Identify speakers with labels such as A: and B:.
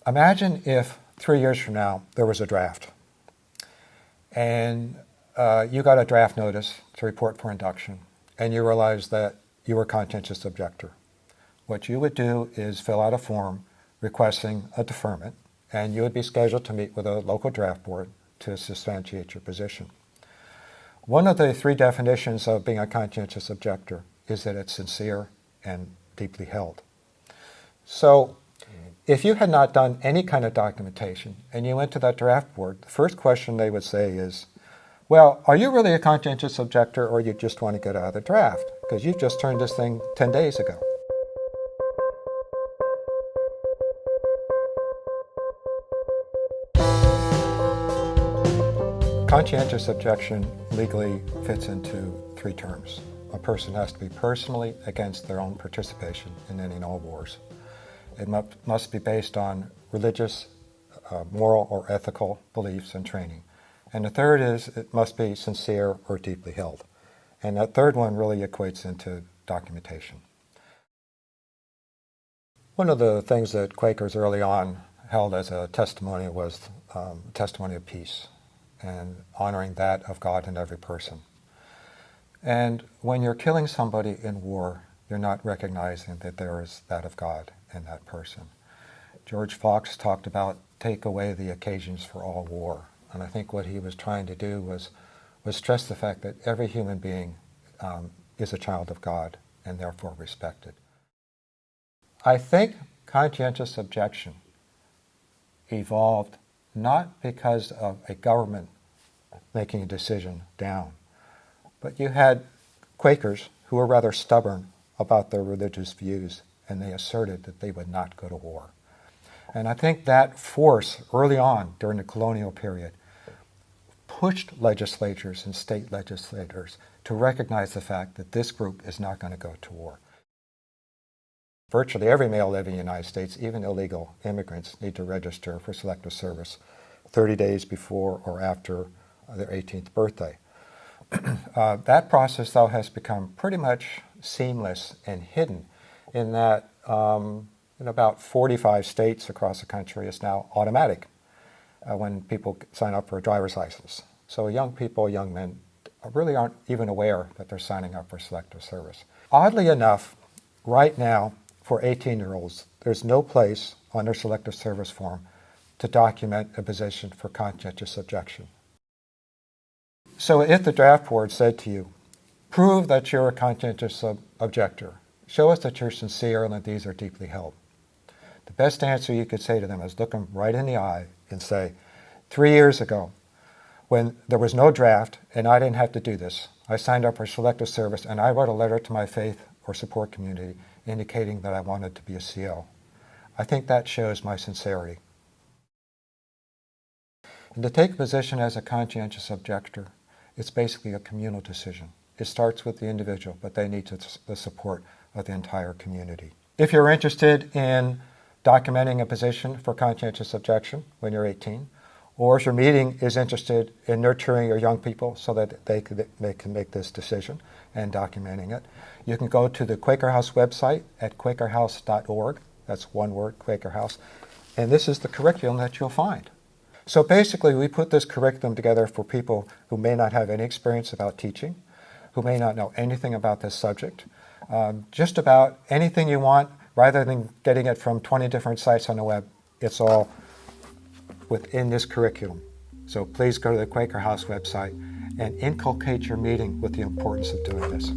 A: Imagine if 3 years from now there was a draft and you got a draft notice to report for induction and you realized that you were a conscientious objector. What you would do is fill out a form requesting a deferment, and you would be scheduled to meet with a local draft board to substantiate your position. One of the 3 definitions of being a conscientious objector is that it's sincere and deeply held. So if you had not done any kind of documentation and you went to that draft board, the first question they would say is, well, are you really a conscientious objector, or you just want to get out of the draft because you just turned this thing 10 days ago? Conscientious objection legally fits into 3 terms. A person has to be personally against their own participation in any and all wars. It must be based on religious, moral, or ethical beliefs and training. And the third is it must be sincere or deeply held. And that third one really equates into documentation. One of the things that Quakers early on held as a testimony was testimony of peace, and honoring that of God in every person. And when you're killing somebody in war, you're not recognizing that there is that of God in that person. George Fox talked about take away the occasions for all war. And I think what he was trying to do was stress the fact that every human being is a child of God and therefore respected. I think conscientious objection evolved not because of a government making a decision down, but you had Quakers who were rather stubborn about their religious views, and they asserted that they would not go to war. And I think that force early on during the colonial period pushed legislatures and state legislators to recognize the fact that this group is not going to go to war. Virtually every male living in the United States, even illegal immigrants, need to register for selective service 30 days before or after their 18th birthday. That process, though, has become pretty much seamless and hidden in that in about 45 states across the country it's now automatic when people sign up for a driver's license. So young people, young men, really aren't even aware that they're signing up for selective service. Oddly enough, right now, for 18-year-olds, there's no place on their selective service form to document a position for conscientious objection. So if the draft board said to you, prove that you're a conscientious objector, show us that you're sincere and that these are deeply held, the best answer you could say to them is look them right in the eye and say, 3 years ago, when there was no draft and I didn't have to do this, I signed up for selective service and I wrote a letter to my faith or support community indicating that I wanted to be a CO. I think that shows my sincerity. And to take a position as a conscientious objector, it's basically a communal decision. It starts with the individual, but they need the support of the entire community. If you're interested in documenting a position for conscientious objection when you're 18, or if your meeting is interested in nurturing your young people so that they can make this decision and documenting it, you can go to the Quaker House website at quakerhouse.org. That's one word, Quaker House. And this is the curriculum that you'll find. So basically, we put this curriculum together for people who may not have any experience about teaching, who may not know anything about this subject, just about anything you want, rather than getting it from 20 different sites on the web. It's all within this curriculum. So please go to the Quaker House website and inculcate your meeting with the importance of doing this.